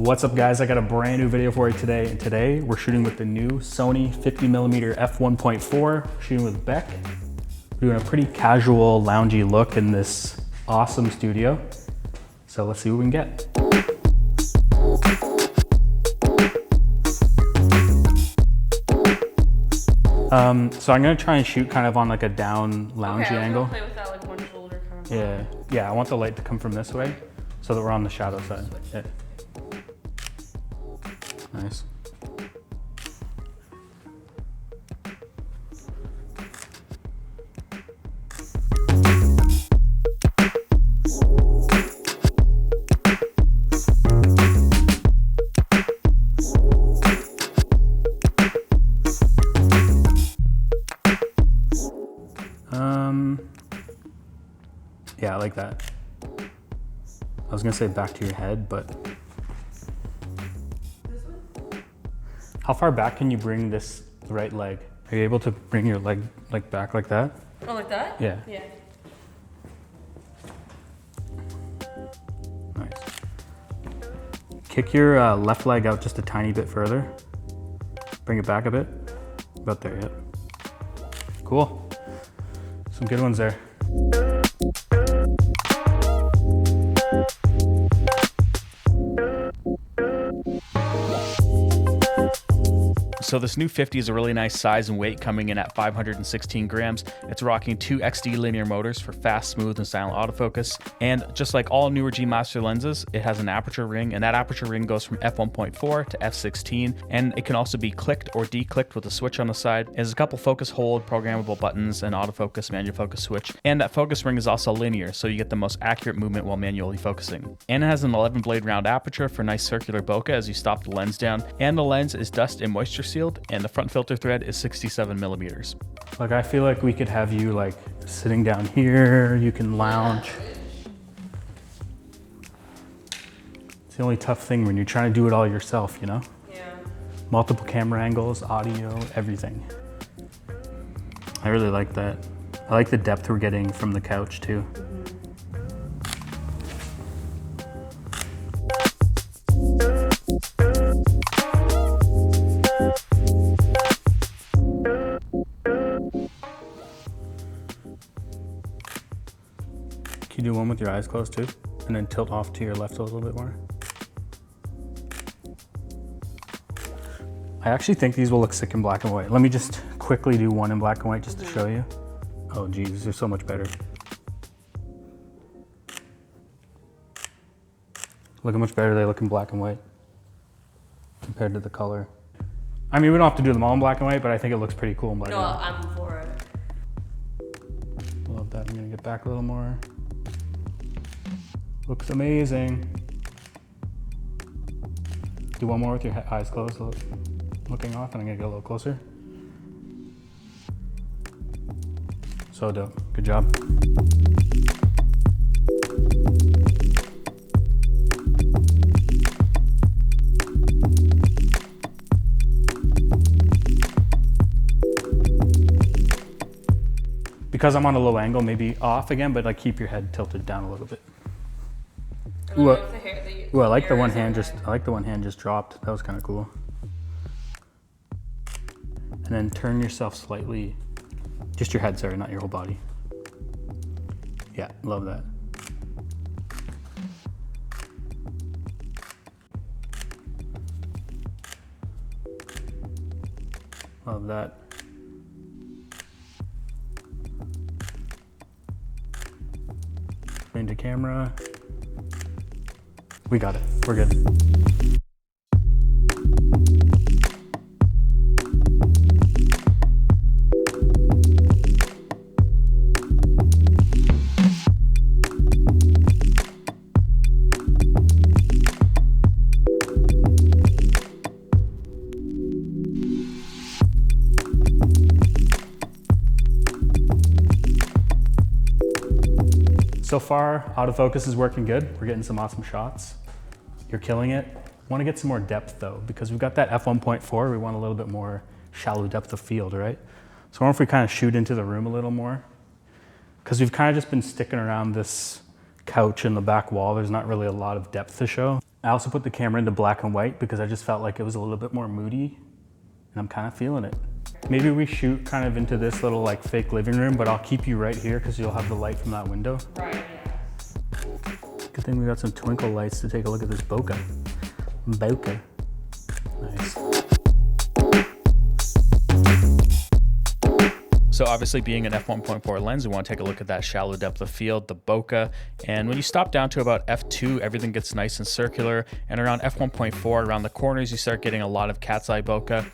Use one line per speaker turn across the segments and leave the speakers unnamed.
What's up guys, I got a brand new video for you today, and today we're shooting with the new Sony 50mm f1.4, shooting with Beck. We're doing a pretty casual, loungy look in this awesome studio. So let's see what we can get. So I'm gonna try and shoot kind of on like a down, loungy angle.
Play with that like one shoulder kind of.
Yeah, I want the light to come from this way so that we're on the shadow side. Yeah. Nice. Yeah, I like that. I was gonna say back to your head, but
This one?
how far back can you bring this right leg? Are you able to bring your leg like back like that?
Oh, like that?
Yeah.
Yeah.
Nice. Kick your left leg out just a tiny bit further. Bring it back a bit. About there, yep. Cool. Some good ones there.
So this new 50 is a really nice size and weight, coming in at 516 grams. It's rocking 2 XD linear motors for fast, smooth, and silent autofocus. And just like all newer G Master lenses, it has an aperture ring, and that aperture ring goes from f1.4 to f16, and it can also be clicked or declicked with a switch on the side. It has a couple focus hold, programmable buttons, and autofocus, manual focus switch. And that focus ring is also linear, so you get the most accurate movement while manually focusing. And it has an 11 blade round aperture for nice circular bokeh as you stop the lens down. And the lens is dust and moisture sealed, and the front filter thread is 67 millimeters.
Like I feel like we could have you like sitting down here, you can lounge. It's the only tough thing when you're trying to do it all yourself, you know?
Yeah.
Multiple camera angles, audio, everything. I really like that. I like the depth we're getting from the couch too. Can you do one with your eyes closed too? And then tilt off to your left a little bit more. I actually think these will look sick in black and white. Let me just quickly do one in black and white just to show you. Oh geez, they're so much better. Look how much better they look in black and white compared to the color. I mean, we don't have to do them all in black and white, but I think it looks pretty cool in black
No,
and white.
I'm for it.
Love that. I'm gonna get back a little more. Looks amazing. Do one more with your eyes closed, looking off, and I'm gonna get a little closer. So dope. Good job. Because I'm on a low angle, maybe off again, but like keep your head tilted down a little bit. Ooh, I like the one hand just dropped. That was kind of cool. And then turn yourself slightly, just your head, sorry, not your whole body. Yeah, love that. Love that. Into camera. We got it. We're good. So far, autofocus is working good. We're getting some awesome shots. You're killing it. Want to get some more depth though, because we've got that f1.4. We want a little bit more shallow depth of field, right? So I wonder if we kind of shoot into the room a little more, because we've kind of just been sticking around this couch and the back wall. There's not really a lot of depth to show. I also put the camera into black and white because I just felt like it was a little bit more moody, and I'm kind of feeling it. Maybe we shoot kind of into this little like fake living room, but I'll keep you right here because you'll have the light from that window.
Right, yeah.
Good thing we got some twinkle lights to take a look at this bokeh. Bokeh. Nice.
So obviously being an f1.4 lens, we want to take a look at that shallow depth of field, the bokeh. And when you stop down to about f2, everything gets nice and circular. And around f1.4, around the corners, you start getting a lot of cat's eye bokeh.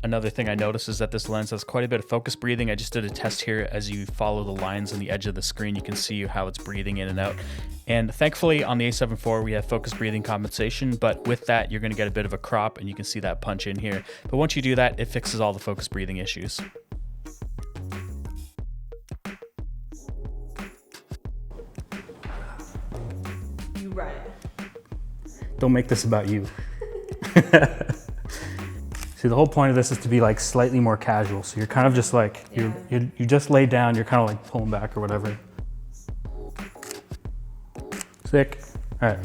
Another thing I noticed is that this lens has quite a bit of focus breathing. I just did a test here. As you follow the lines on the edge of the screen, you can see how it's breathing in and out. And thankfully on the A7 IV, we have focus breathing compensation, but with that, you're gonna get a bit of a crop and you can see that punch in here. But once you do that, it fixes all the focus breathing issues.
You read.
Don't make this about you. See, the whole point of this is to be like slightly more casual. So you're kind of just like, you just lay down, you're kind of like pulling back or whatever. Sick. All right.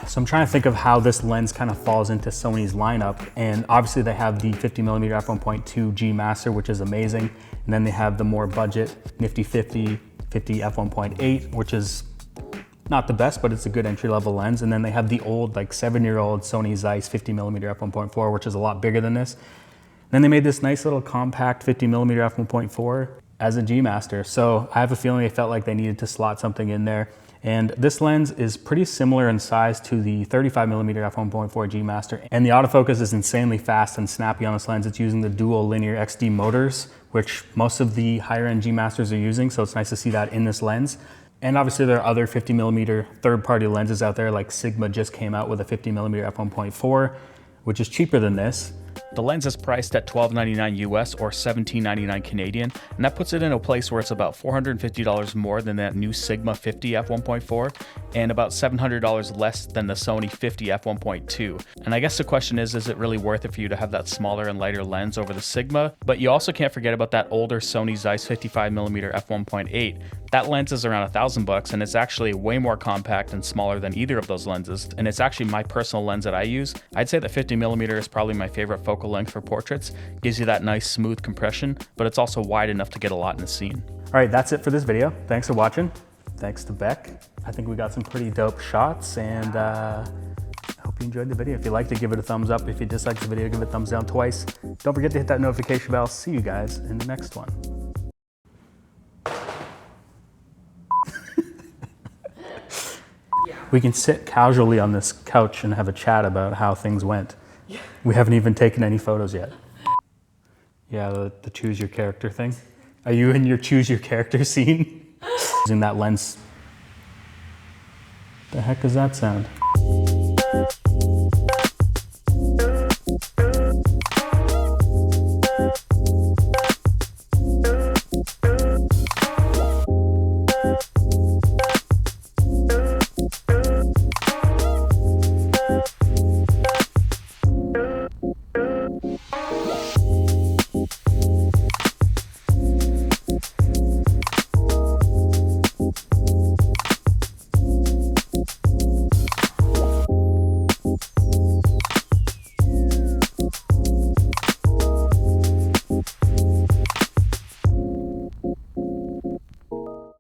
So I'm trying to think of how this lens kind of falls into Sony's lineup. And obviously they have the 50mm f1.2 G Master, which is amazing. And then they have the more budget nifty 50 f1.8, which is not the best, but it's a good entry-level lens. And then they have the old, like 7-year-old Sony Zeiss 50mm f1.4, which is a lot bigger than this. Then they made this nice little compact 50mm f1.4 as a G Master. So I have a feeling they felt like they needed to slot something in there. And this lens is pretty similar in size to the 35mm f1.4 G Master. And the autofocus is insanely fast and snappy on this lens. It's using the dual linear XD motors, which most of the higher end G Masters are using. So it's nice to see that in this lens. And obviously there are other 50mm third-party lenses out there, like Sigma just came out with a 50mm f1.4, which is cheaper than this.
The lens is priced at $12.99 US or $17.99 Canadian, and that puts it in a place where it's about $450 more than that new Sigma 50 f1.4 and about $700 less than the Sony 50 f1.2. And I guess the question is it really worth it for you to have that smaller and lighter lens over the Sigma? But you also can't forget about that older Sony Zeiss 55mm f1.8. That lens is around $1,000 and it's actually way more compact and smaller than either of those lenses. And it's actually my personal lens that I use. I'd say that 50mm is probably my favorite focal length for portraits. Gives you that nice smooth compression, but it's also wide enough to get a lot in the scene.
All right, that's it for this video. Thanks for watching. Thanks to Beck. I think we got some pretty dope shots, and I hope you enjoyed the video. If you liked it, give it a thumbs up. If you disliked the video, give it a thumbs down twice. Don't forget to hit that notification bell. See you guys in the next one. We can sit casually on this couch and have a chat about how things went. Yeah. We haven't even taken any photos yet. Yeah, the choose your character thing. Are you in your choose your character scene? Using that lens. The heck does that sound?